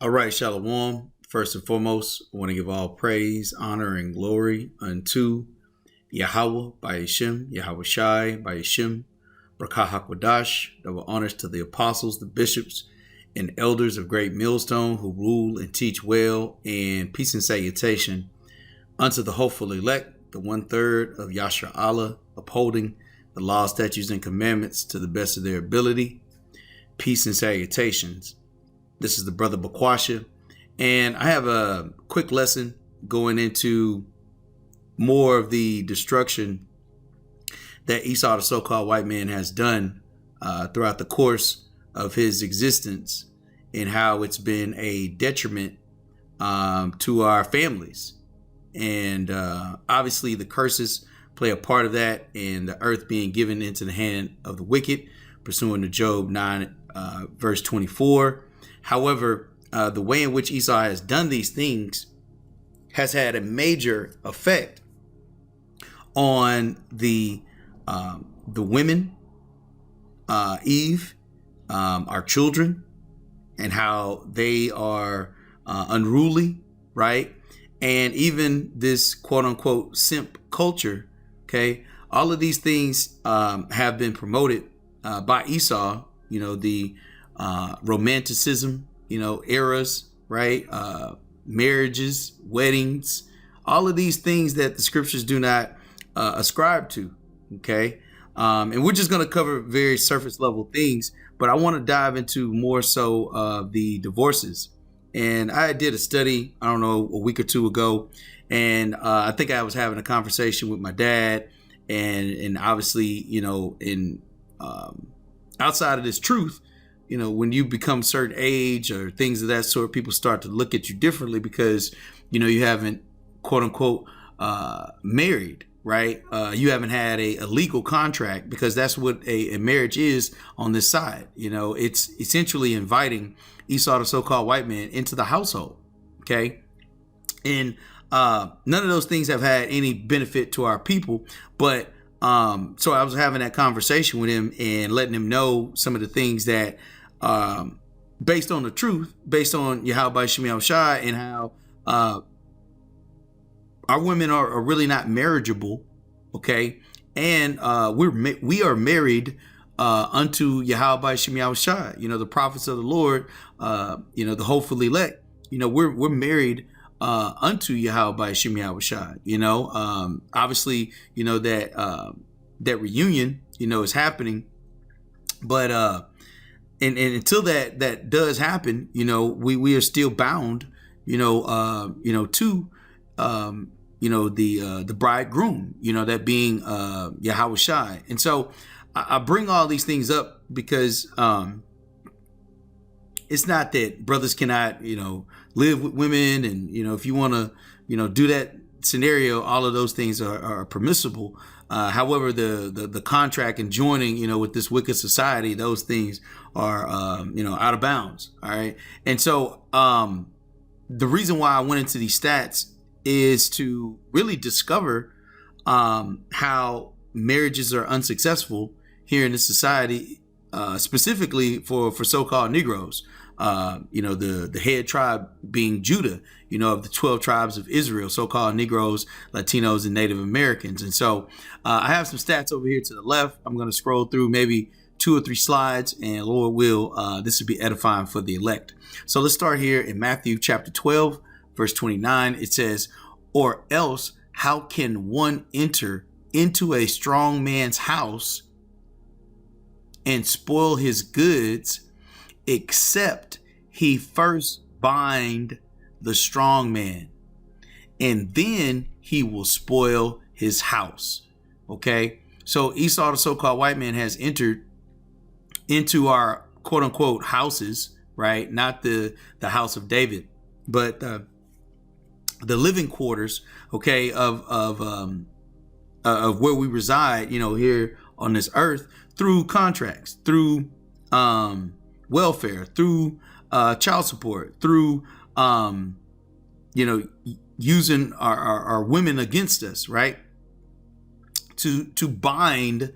All right, Shalom. First and foremost, I want to give all praise, honor, and glory unto Yahweh by Hashem, Yahweh Shai by Hashem, Barakah HaKodash. Double honors to the apostles, the bishops, and elders of Great Millstone who rule and teach well, and peace and salutation unto the hopeful elect, the 1/3 of Yashar Allah, upholding the laws, statutes, and commandments to the best of their ability. Peace and salutations. This is the brother Bakwasha, and I have a quick lesson going into more of the destruction that Esau, the so-called white man, has done throughout the course of his existence, and how it's been a detriment to our families. And obviously the curses play a part of that, and the earth being given into the hand of the wicked, pursuant to Job 9, verse 24. However, the way in which Esau has done these things has had a major effect on the women, Eve, our children, and how they are unruly, right? And even this quote unquote simp culture, okay? All of these things have been promoted by Esau, the romanticism, eras, right? Marriages, weddings, all of these things that the scriptures do not ascribe to, okay? And we're just going to cover very surface level things, but I want to dive into more so the divorces. And I did a study, I don't know, a week or two ago, and I think I was having a conversation with my dad, and obviously, in outside of this truth, when you become certain age or things of that sort, people start to look at you differently because, you haven't, quote unquote, married, right? You haven't had a legal contract, because that's what a marriage is on this side. It's essentially inviting Esau, the so-called white man, into the household. Okay. And none of those things have had any benefit to our people. But so I was having that conversation with him and letting him know some of the things that, based on the truth, based on Yahweh Shemiel Shai, and how our women are really not marriageable, okay? And we are married unto Yahweh Shemiel Shai, the prophets of the Lord, the hopeful elect. We're married unto Yahweh Shemiel Shai. Obviously, that reunion, is happening, but and until that does happen, we are still bound, to the bridegroom, that being Yahweh Shai. And so I bring all these things up because it's not that brothers cannot, live with women, and if you want to, do that scenario, all of those things are permissible. However, the contract and joining, with this wicked society, those things are, out of bounds. All right. And so the reason why I went into these stats is to really discover how marriages are unsuccessful here in this society, specifically for so-called Negroes. The head tribe being Judah, of the 12 tribes of Israel, so-called Negroes, Latinos, and Native Americans. And so I have some stats over here to the left. I'm going to scroll through maybe 2 or 3 slides, and Lord will, this will be edifying for the elect. So let's start here in Matthew chapter 12, verse 29. It says, "Or else how can one enter into a strong man's house and spoil his goods, except he first bind the strong man, and then he will spoil his house." Okay. So Esau, the so-called white man, has entered into our quote unquote houses, right? Not the house of David, but the living quarters, okay, of where we reside, here on this earth, through contracts, through welfare, through child support, through using our women against us, right? To bind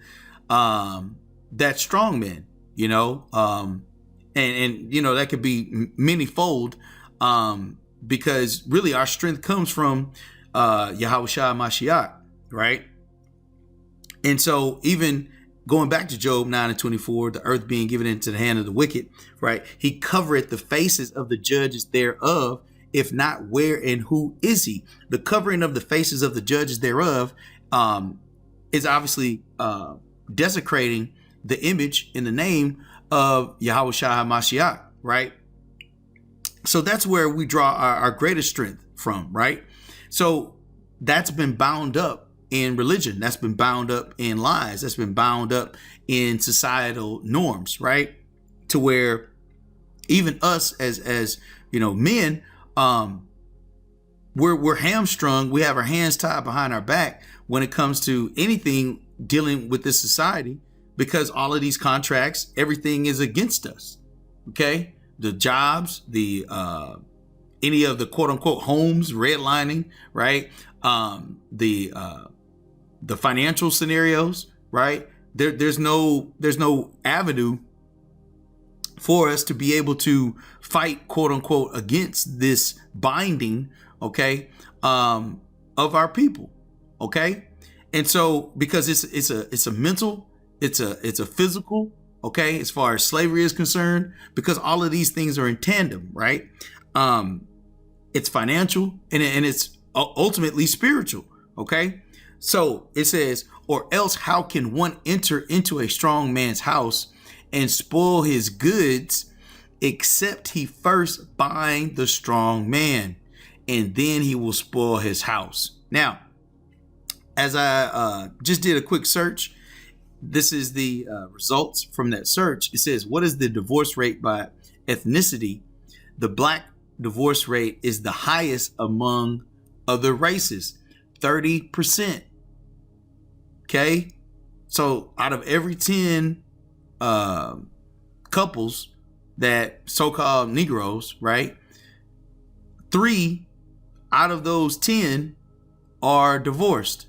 that strong man, and that could be manyfold because really our strength comes from Yahweh Shai Mashiach, right? And so even going back to Job 9:24, the earth being given into the hand of the wicked, right? He covereth the faces of the judges thereof. If not, where and who is he? The covering of the faces of the judges thereof is obviously desecrating the image in the name of Yahweh Shai Mashiach, right? So that's where we draw our greatest strength from, right? So that's been bound up in religion. That's been bound up in lies. That's been bound up in societal norms, right? To where even us as men, we're hamstrung. We have our hands tied behind our back when it comes to anything dealing with this society, because all of these contracts, everything is against us. Okay, the jobs, the any of the quote unquote homes, redlining, right? The financial scenarios, right? There's no avenue for us to be able to fight, quote unquote, against this binding, okay, of our people, okay. And so because it's a mental, it's a physical, okay, as far as slavery is concerned, because all of these things are in tandem, right? It's financial and it's ultimately spiritual, okay. So it says, or else how can one enter into a strong man's house and spoil his goods, except he first bind the strong man, and then he will spoil his house. Now, as I just did a quick search, this is the results from that search. It says, what is the divorce rate by ethnicity? The black divorce rate is the highest among other races, 30%. Okay, so out of every 10 couples that so-called Negroes, right, 3 out of those 10 are divorced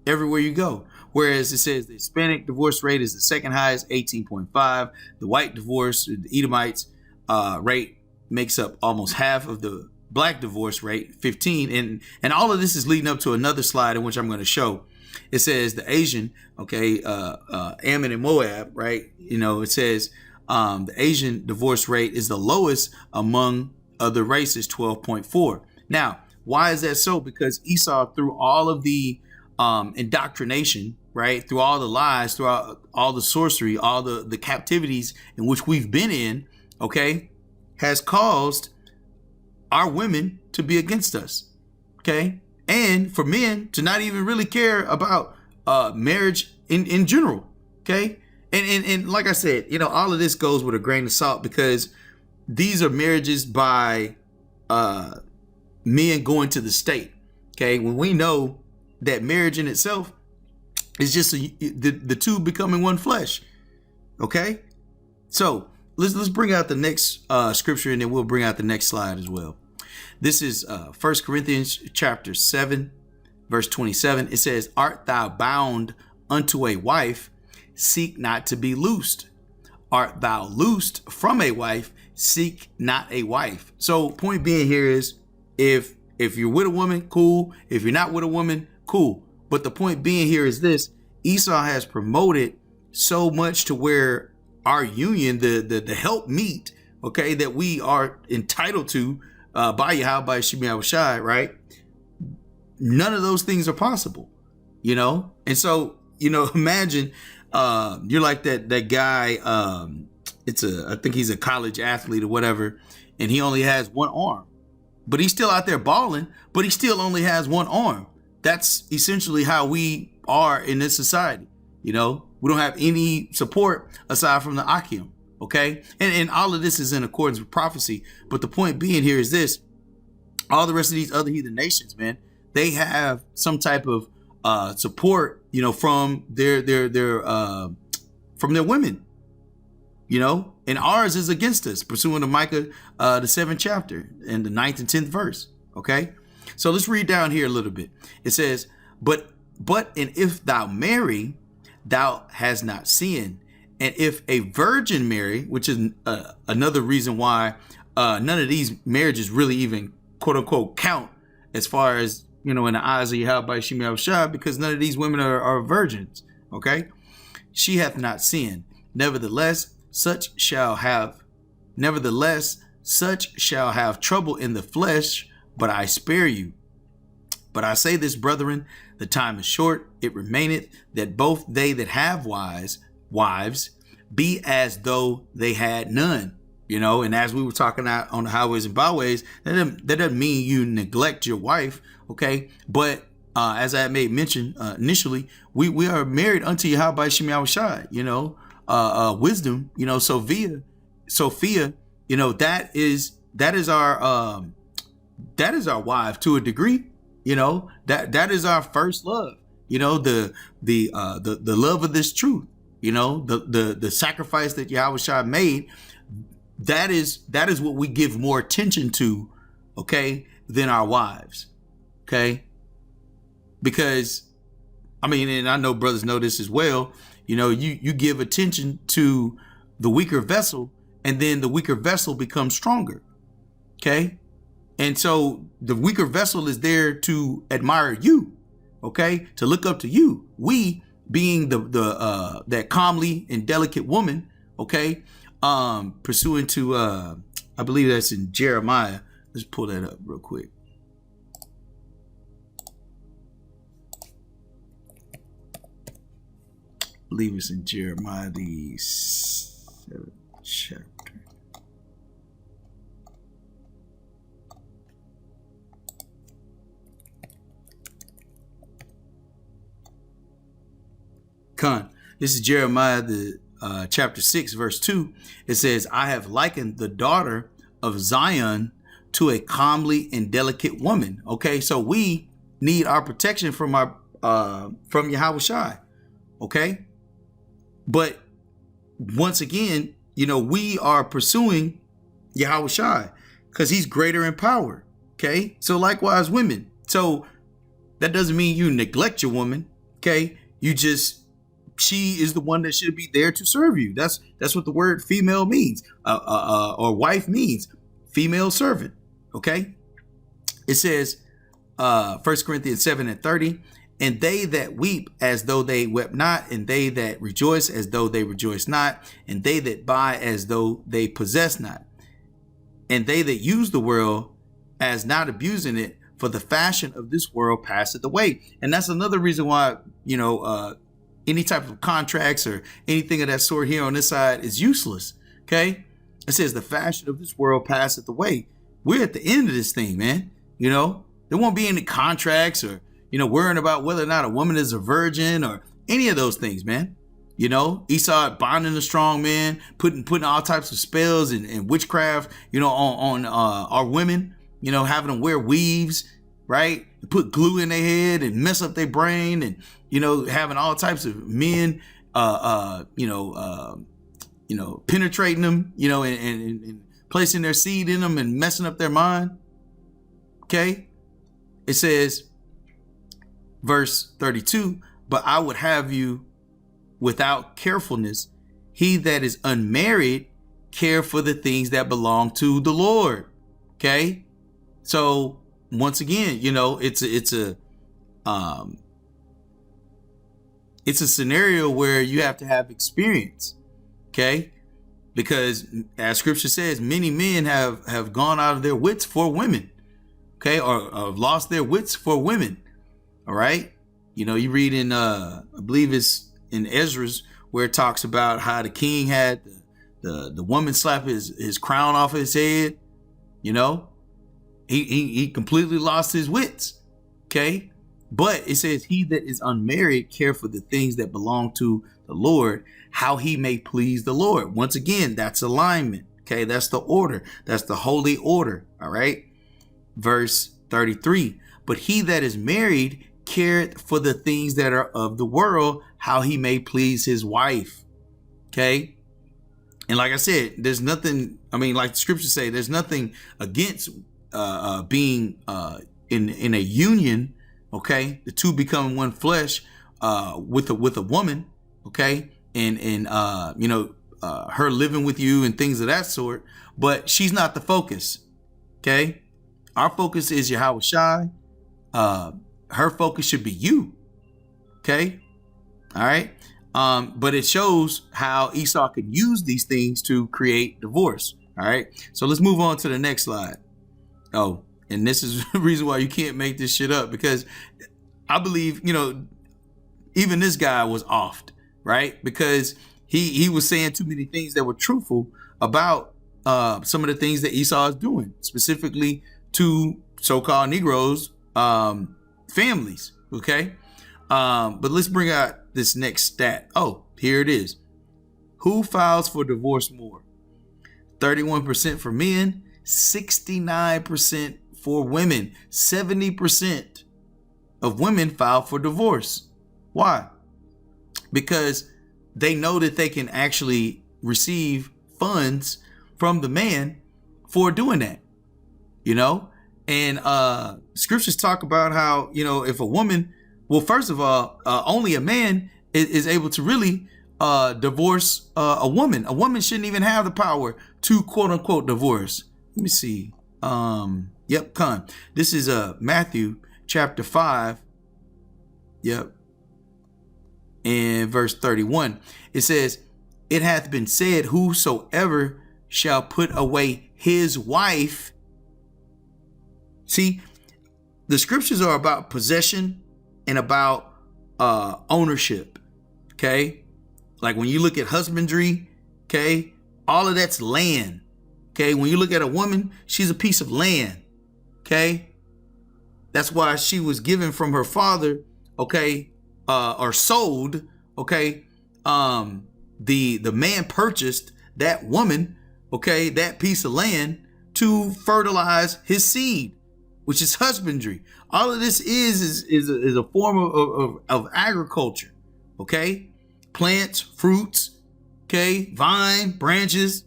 everywhere you go. Whereas it says the Hispanic divorce rate is the second highest, 18.5. The white divorce, the Edomites rate makes up almost half of the black divorce rate, 15. And all of this is leading up to another slide in which I'm going to show. It says the Asian, okay, Ammon and Moab, right? It says the Asian divorce rate is the lowest among other races, 12.4. Now, why is that so? Because Esau, through all of the indoctrination, right, through all the lies, throughout all the sorcery, all the captivities in which we've been in, okay, has caused our women to be against us, okay? And for men to not even really care about marriage in general, okay? And like I said, all of this goes with a grain of salt, because these are marriages by men going to the state, okay? When we know that marriage in itself is just the two becoming one flesh, okay? So let's bring out the next scripture, and then we'll bring out the next slide as well. This is 1 Corinthians chapter 7, verse 27. It says, art thou bound unto a wife? Seek not to be loosed. Art thou loosed from a wife? Seek not a wife. So point being here is, if you're with a woman, cool. If you're not with a woman, cool. But the point being here is this: Esau has promoted so much to where our union, the help meet, okay, that we are entitled to by Yahweh, by Shemi Shai, right? None of those things are possible, And so, imagine you're like that guy. I think he's a college athlete or whatever, and he only has one arm, but he's still out there balling, but he still only has one arm. That's essentially how we are in this society. We don't have any support aside from the Akim. Okay. And all of this is in accordance with prophecy. But the point being here is this: all the rest of these other heathen nations, man, they have some type of support, from their women, and ours is against us, pursuant to Micah, the 7th chapter and the 9th and 10th verse. Okay. So let's read down here a little bit. It says, but and if thou marry, thou hast not sinned. And if a virgin marry, which is another reason why none of these marriages really even quote unquote count as far as, in the eyes of Yahweh by Shem Yahushua, because none of these women are virgins. Okay. She hath not sinned. Nevertheless, such shall have trouble in the flesh, but I spare you. But I say this, brethren, the time is short. It remaineth that both they that have wives be as though they had none. And as we were talking out on the highways and byways, that doesn't mean you neglect your wife. Okay. But as I made mention initially, we are married unto Yahweh by Shem Yahushua, wisdom, Sophia, that is our wife to a degree, that is our first love, the love of this truth, the sacrifice that Yahushua made. That is what we give more attention to, okay, than our wives. Okay. Because and I know brothers know this as well, you give attention to the weaker vessel, and then the weaker vessel becomes stronger. Okay. And so the weaker vessel is there to admire you. Okay. To look up to you. We being that calmly and delicate woman. Okay. Pursuant to, I believe that's in Jeremiah. Let's pull that up real quick. I believe it's in Jeremiah, the 7th chapter. This is Jeremiah, the chapter 6, verse 2. It says, I have likened the daughter of Zion to a comely and delicate woman. Okay, so we need our protection from Yahushua. Okay. But once again, we are pursuing Yahushua because he's greater in power. Okay. So likewise, women. So that doesn't mean you neglect your woman. Okay. She is the one that should be there to serve you. That's what the word female means, or wife means, female servant. Okay. It says, 1 Corinthians 7:30, and they that weep as though they wept not, and they that rejoice as though they rejoice not, and they that buy as though they possess not, and they that use the world as not abusing it, for the fashion of this world passeth away. And that's another reason why, any type of contracts or anything of that sort here on this side is useless. Okay. It says the fashion of this world passeth away. We're at the end of this thing, man. There won't be any contracts or, worrying about whether or not a woman is a virgin or any of those things, man. Esau bonding the strong man, putting all types of spells and witchcraft, on our women, having them wear weaves, right? Put glue in their head and mess up their brain, and, having all types of men, penetrating them, and placing their seed in them and messing up their mind. Okay. It says, verse 32, but I would have you without carefulness. He that is unmarried care for the things that belong to the Lord. Okay. So once again, it's a scenario where you have to have experience. Okay. Because as scripture says, many men have gone out of their wits for women. Okay. Or lost their wits for women. All right. You read in, I believe it's in Ezra's, where it talks about how the king had the woman slap his crown off his head. He completely lost his wits. Okay. But it says, he that is unmarried care for the things that belong to the Lord, how he may please the Lord. Once again, that's alignment. Okay. That's the order. That's the holy order. All right. Verse 33, but he that is married careth for the things that are of the world, how he may please his wife. Okay. And like I said, there's nothing, like the scriptures say, there's nothing against being in a union. Okay. The two become one flesh with a woman. Okay. And her living with you and things of that sort, but she's not the focus. Okay. Our focus is Yahweh Shai. Her focus should be you. Okay. All right. But it shows how Esau could use these things to create divorce. All right. So let's move on to the next slide. Oh, and this is the reason why you can't make this shit up, because I believe, even this guy was offed, right? Because he was saying too many things that were truthful about some of the things that Esau is doing, specifically to so-called Negroes, families. Okay. But let's bring out this next stat. Oh, here it is. Who files for divorce more? 31% for men, 69% for women. 70% of women file for divorce. Why? Because they know that they can actually receive funds from the man for doing that, and scriptures talk about how, if a woman, well, first of all, only a man is able to really divorce a woman. A woman shouldn't even have the power to quote unquote divorce. Let me see. Yep, Con. This is Matthew chapter 5. Yep. In verse 31, it says, "It hath been said, whosoever shall put away his wife." See, the scriptures are about possession and about ownership. Okay. Like when you look at husbandry, okay, all of that's land. Okay. When you look at a woman, she's a piece of land. Okay. That's why she was given from her father. Okay. Or sold. Okay. The man purchased that woman, okay, that piece of land to fertilize his seed, which is husbandry. All of this is a form of agriculture. Okay. Plants, fruits, okay, vine, branches,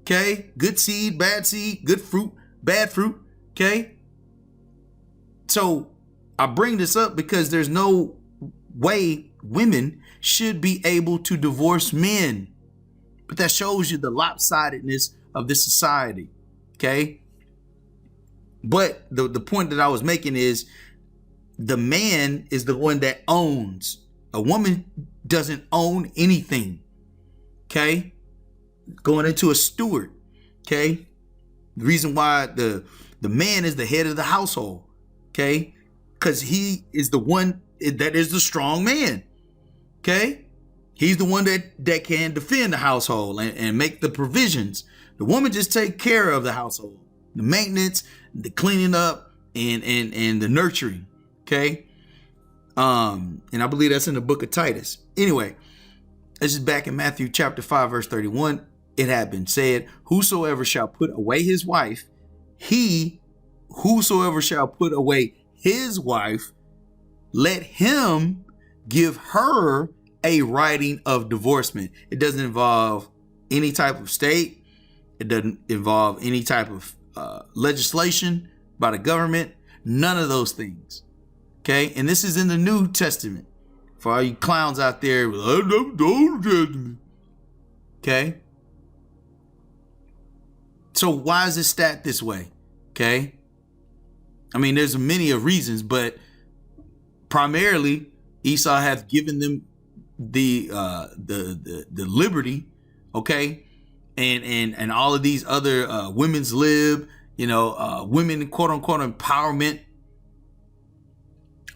okay, good seed, good fruit, bad fruit, okay. So I bring this up because there's no way women should be able to divorce men. But that shows you the lopsidedness of this society, okay? But the point that I was making is the man is the one that owns. A woman doesn't own anything, okay? Going into a steward, okay? The reason why the man is the head of the household, okay? Because he is the one that is the strong man, okay? He's the one that can defend the household and make the provisions. The woman just take care of the household, the maintenance, the cleaning up, and the nurturing, okay? And I believe that's in the book of Titus. Anyway, this is back in Matthew chapter 5, verse 31. It had been said, whosoever shall put away his wife, whosoever shall put away his wife, let him give her a writing of divorcement. It doesn't involve any type of state. It doesn't involve any type of legislation by the government. None of those things. Okay. And this is in the New Testament for all you clowns out there. I love the Old Testament. Okay. So why is this stat this way? Okay. I mean, there's many of reasons, but primarily Esau hath given them the liberty, okay, and all of these other women's lib, women quote unquote empowerment.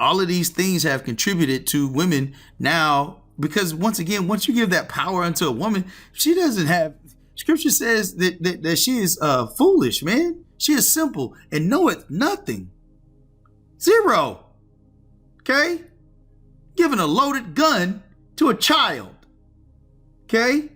All of these things have contributed to women now, because once again, once you give that power unto a woman, she doesn't have. Scripture says that she is foolish, man. She is simple and knoweth nothing. Zero. Okay? Giving a loaded gun to a child. Okay?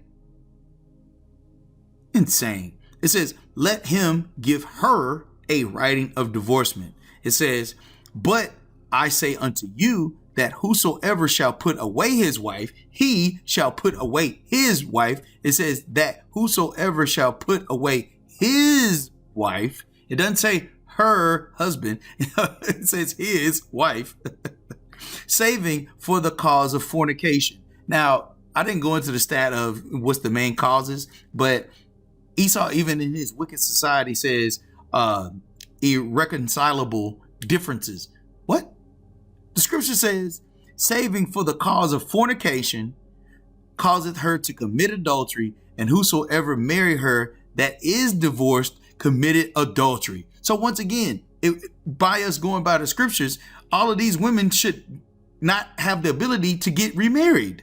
Insane. It says, let him give her a writing of divorcement. It says, but I say unto you that whosoever shall put away his wife, he shall put away his wife. It says that whosoever shall put away his wife. It doesn't say her husband. It says his wife. Saving for the cause of fornication. Now, I didn't go into the stat of what's the main causes, but Esau, even in his wicked society, says irreconcilable differences. What? The scripture says, saving for the cause of fornication causeth her to commit adultery, and whosoever marry her that is divorced committed adultery. So once again, by us going by the scriptures, all of these women should not have the ability to get remarried.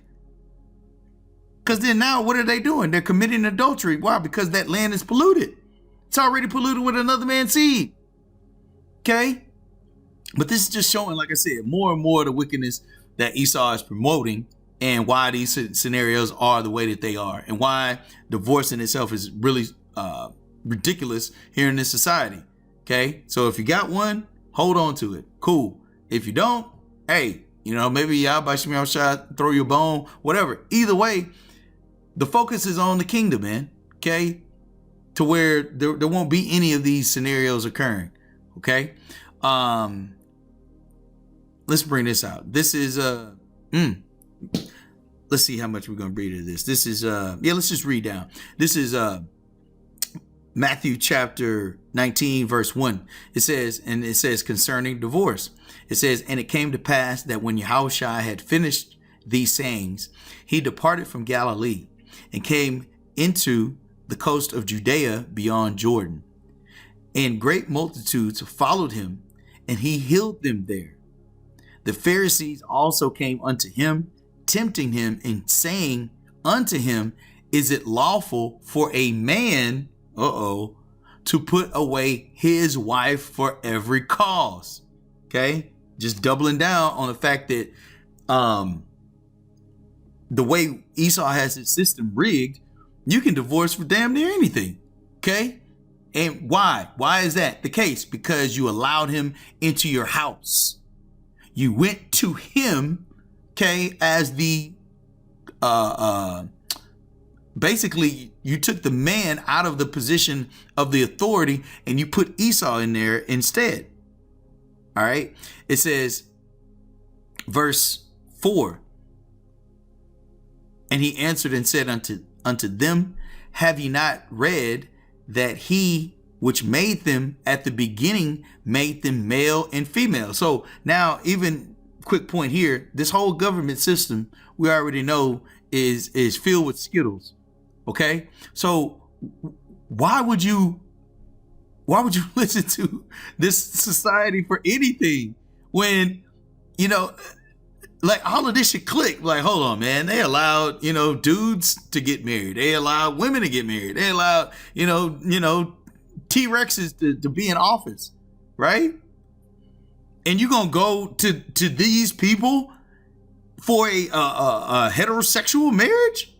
Because then now what are they doing? They're committing adultery. Why? Because that land is polluted. It's already polluted with another man's seed. Okay? But this is just showing, like I said, more and more of the wickedness that Esau is promoting, and why these scenarios are the way that they are, and why divorce in itself is really ridiculous here in this society. Okay? So if you got one, hold on to it. Cool. If you don't, hey, maybe y'all by Shemel shot, throw your bone, whatever. Either way, the focus is on the kingdom, man. Okay? To where there won't be any of these scenarios occurring. Okay? Let's bring this out. This is let's see how much we're gonna read of this. This is let's just read down. This is Matthew chapter 19, verse 1. It says concerning divorce. It says, and it came to pass that when Yahushua had finished these sayings, he departed from Galilee and came into the coast of Judea beyond Jordan. And great multitudes followed him, and he healed them there. The Pharisees also came unto him, tempting him and saying unto him, is it lawful for a man, to put away his wife for every cause? Okay, just doubling down on the fact that the way Esau has his system rigged, you can divorce for damn near anything. Okay, and why? Why is that the case? Because you allowed him into your house. You went to him, okay, as the basically you took the man out of the position of the authority and you put Esau in there instead. All right. It says, verse 4, and he answered and said unto them, have ye not read that he which made them at the beginning made them male and female? So now, even quick point here, this whole government system we already know is filled with Skittles. Okay, so why would you listen to this society for anything when like all of this should click? Like, hold on, man, they allowed dudes to get married, they allowed women to get married, they allowed T-Rexes to be in office, right? And you're gonna go to these people for a heterosexual marriage,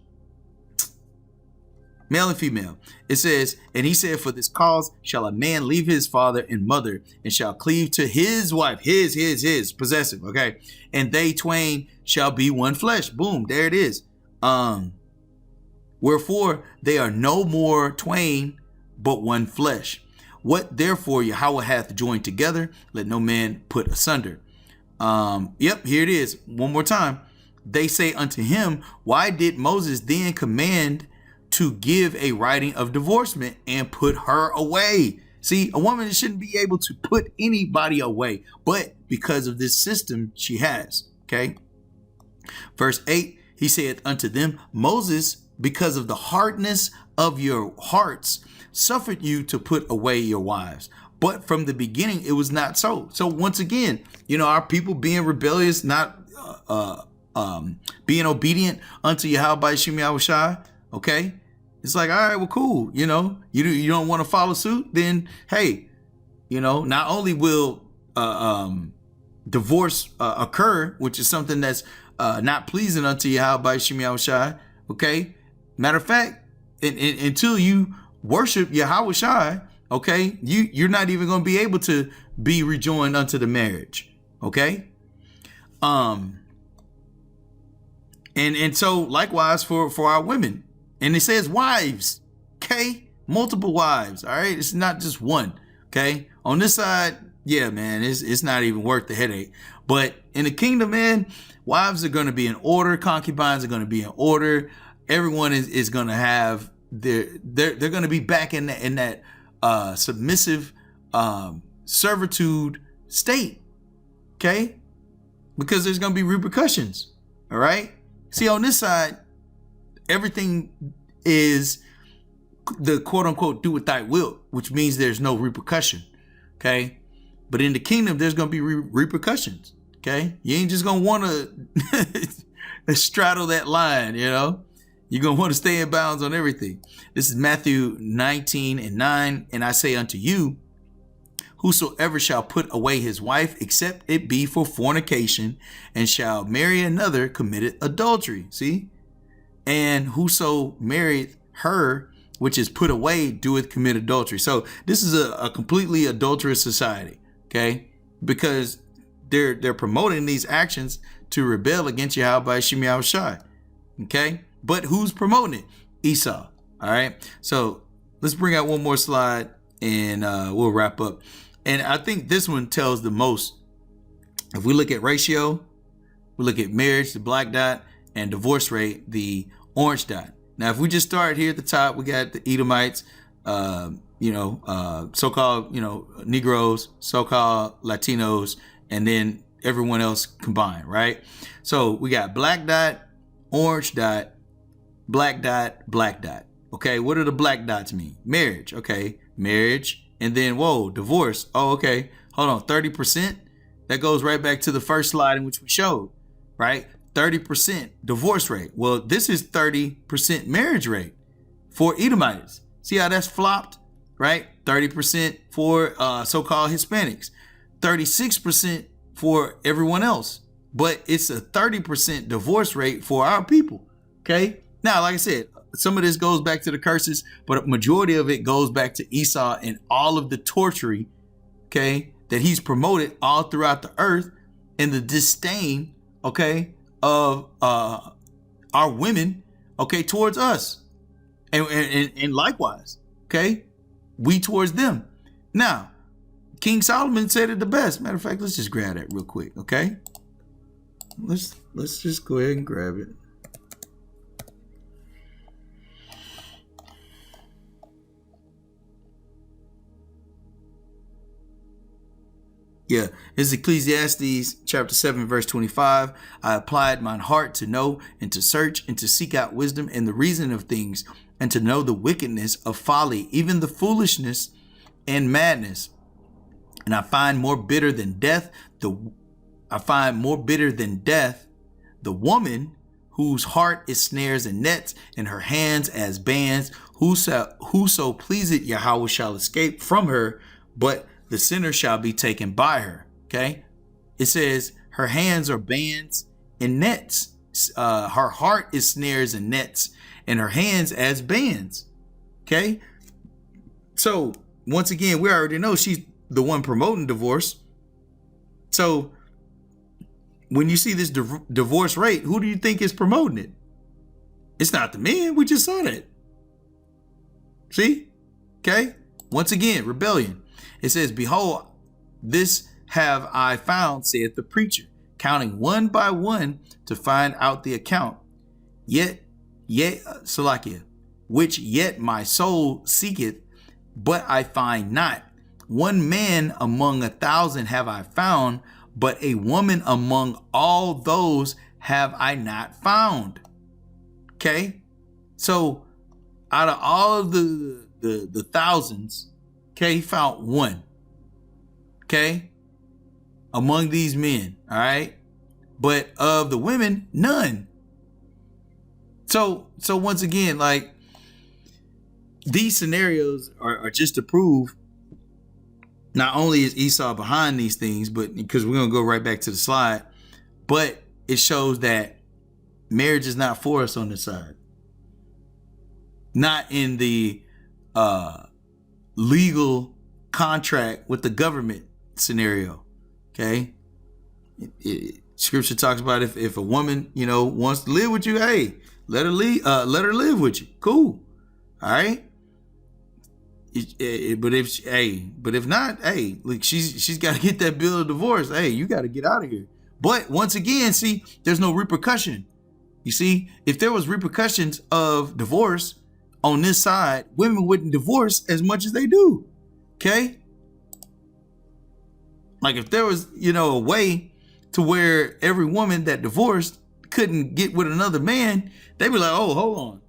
male and female. It says, and he said, for this cause shall a man leave his father and mother, and shall cleave to his wife, his possessive, okay, and they twain shall be one flesh. Boom, there it is. Wherefore they are no more twain, but one flesh. What therefore Yahweh hath joined together, let no man put asunder. Yep, here it is. One more time. They say unto him, why did Moses then command to give a writing of divorcement and put her away? See, a woman shouldn't be able to put anybody away, but because of this system she has. Okay. Verse 8, he said unto them, Moses, because of the hardness of your hearts, suffered you to put away your wives. But from the beginning, it was not so. So once again, our people being rebellious, not being obedient unto Yahweh by Shem Yahushai. Okay. It's like, all right, well, cool. You don't want to follow suit, then, hey, not only will divorce occur, which is something that's not pleasing unto Yahweh by Shem Yahushai. Okay. Matter of fact, until you worship Yahushai, okay, you're not even going to be able to be rejoined unto the marriage. Okay. And so likewise for our women. And it says wives, okay? Multiple wives, all right? It's not just one, okay? On this side, Yeah, man, it's not even worth the headache. But in the kingdom, man, wives are going to be in order, concubines are going to be in order. Everyone is going to have they're going to be back in that submissive servitude state. Okay, because there's going to be repercussions. All right. See, on this side, everything is the quote unquote do what thy will, which means there's no repercussion. Okay. But in the kingdom, there's going to be repercussions. Okay. You ain't just going to want to straddle that line, you know. You're going to want to stay in bounds on everything. This is Matthew 19:9. And I say unto you, whosoever shall put away his wife, except it be for fornication, and shall marry another, committed adultery. See? And whoso married her, which is put away, doeth commit adultery. So this is a completely adulterous society. Okay, because they're promoting these actions to rebel against Yahweh by Shyt. Okay, but who's promoting it? Esau. All right, so let's bring out one more slide and we'll wrap up. And I think this one tells the most. If we look at ratio, we look at marriage, the black dot, and divorce rate, the orange dot. Now, if we just start here at the top, we got the Edomites, so-called, Negroes, so-called Latinos, and then everyone else combined, right? So we got black dot, orange dot, black dot, black dot. Okay, what do the black dots mean? Marriage, okay, marriage, and then, whoa, divorce. Oh, okay, hold on, 30%? That goes right back to the first slide in which we showed, right? 30% divorce rate. Well, this is 30% marriage rate for Edomites. See how that's flopped, right? 30% for so-called Hispanics, 36% for everyone else. But it's a 30% divorce rate for our people, okay? Now, like I said, some of this goes back to the curses, but a majority of it goes back to Esau and all of the torturing, okay, that he's promoted all throughout the earth, and the disdain, okay, of our women, okay, towards us, and likewise, okay, we towards them. Now, King Solomon said it the best. Matter of fact, let's just grab that real quick, okay? Let's just go ahead and grab it. Yeah, it's Ecclesiastes chapter 7, verse 25. I applied mine heart to know and to search and to seek out wisdom and the reason of things, and to know the wickedness of folly, even the foolishness and madness. And I find more bitter than death the woman whose heart is snares and nets, and her hands as bands. Whoso pleaseth Yahweh shall escape from her, but the sinner shall be taken by her. Okay, it says her hands are bands and nets. Her heart is snares and nets, and her hands as bands. Okay, so once again, we already know she's the one promoting divorce. So when you see this divorce rate, who do you think is promoting it? It's not the men. We just saw that. See? Okay, once again, rebellion. It says, behold, this have I found, saith the preacher, counting one by one to find out the account. Salakia, which yet my soul seeketh, but I find not. One man among 1,000 have I found, but a woman among all those have I not found. Okay, so out of all of the thousands, okay, he found one. Okay, among these men, all right, but of the women, none. So once again, like, these scenarios are just to prove not only is Esau behind these things, but because we're gonna go right back to the slide, but it shows that marriage is not for us on this side. Not in the legal contract with the government scenario. Okay, scripture talks about if a woman, wants to live with you, hey, let her live with you. Cool. All right. but if not, hey, look, she's got to get that bill of divorce. Hey, you got to get out of here. But once again, see, there's no repercussion. You see, if there was repercussions of divorce on this side, women wouldn't divorce as much as they do. Okay. Like if there was, a way to where every woman that divorced couldn't get with another man, they'd be like, oh, hold on.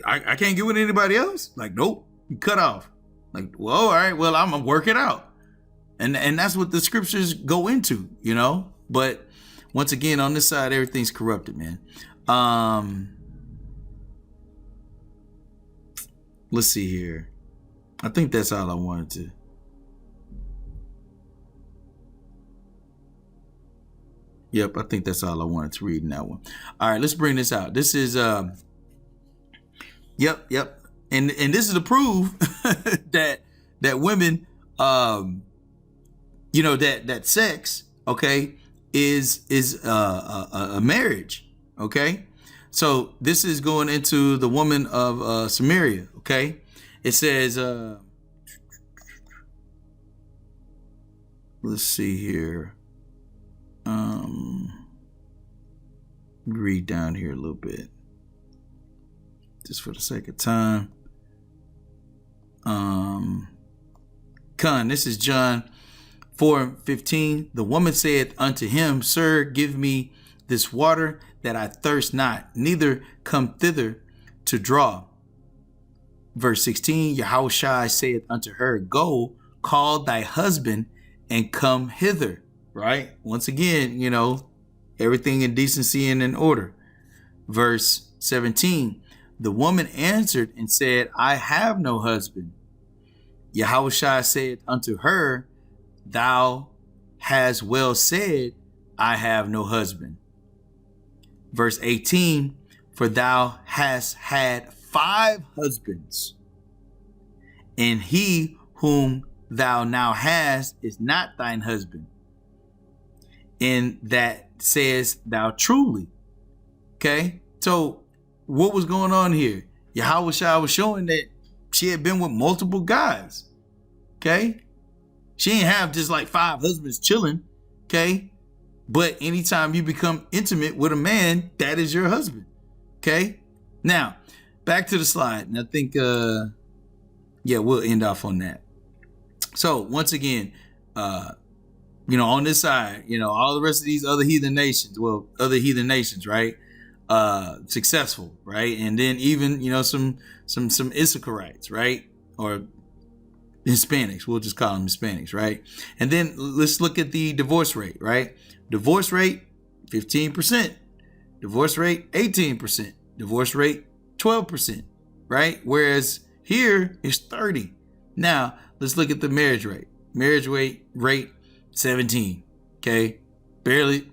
I can't get with anybody else. Like, nope, you cut off. Like, well, all right, well, I'm gonna work it out. And that's what the scriptures go into, But once again, on this side, everything's corrupted, man. Let's see here. I think that's all I wanted to. Yep, I think that's all I wanted to read in that one. All right, let's bring this out. This is yep. And this is to prove that women that sex, okay, is a marriage, okay? So this is going into the woman of Samaria, okay? It says let's see here. Read down here a little bit, just for the sake of time. This is John 4:15. The woman saith unto him, Sir, give me this water that I thirst not, neither come thither to draw. Verse 16, Yahushua saith unto her, Go, call thy husband and come hither. Right? Once again, everything in decency and in order. Verse 17, the woman answered and said, I have no husband. Yahushua said unto her, Thou hast well said, I have no husband. Verse 18, for thou hast had 5 husbands, and he whom thou now hast is not thine husband. And that says thou truly. Okay, so what was going on here? Yahushua was showing that she had been with multiple guys. Okay, she didn't have just like 5 husbands chilling. Okay, but anytime you become intimate with a man, that is your husband. Okay, now back to the slide, and I think we'll end off on that. So once again, on this side, all the rest of these other heathen nations, right? Successful, right? And then even, some Issacharites, right? Or Hispanics, we'll just call them Hispanics, right? And then let's look at the divorce rate, right? Divorce rate, 15%. Divorce rate, 18%. Divorce rate, 12%, right? Whereas here is 30. Now, let's look at the marriage rate. Marriage rate 17. Okay. Barely,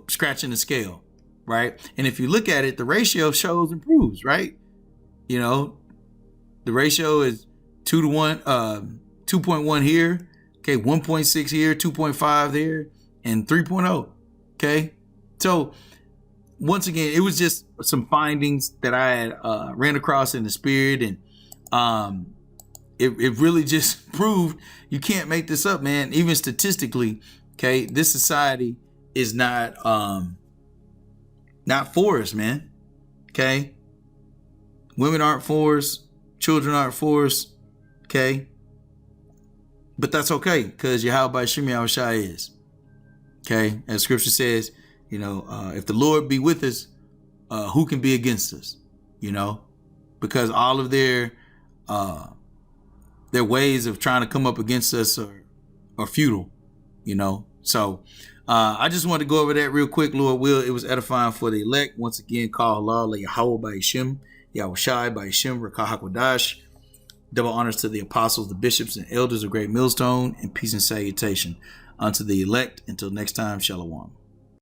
scratching the scale. Right. And if you look at it, the ratio shows improves, right? The ratio is 2 to 1, 2.1 here. Okay. 1.6 here, 2.5 there, and 3.0. Okay. So once again, it was just some findings that I had ran across in the spirit, and it really just proved you can't make this up, man. Even statistically, okay, this society is not for us, man. Okay, women aren't for us, children aren't for us. Okay, but that's okay because Yahweh Shem Yahushua is. Okay, as Scripture says, if the Lord be with us, who can be against us? Because all of their ways of trying to come up against us are futile, So I just wanted to go over that real quick, Lord will. It was edifying for the elect. Once again, call Allah, Yahweh by Hashem, Yahushai by Hashem, Rakah HaKodash. Double honors to the apostles, the bishops, and elders of Great Millstone, and peace and salutation unto the elect. Until next time, Shalom.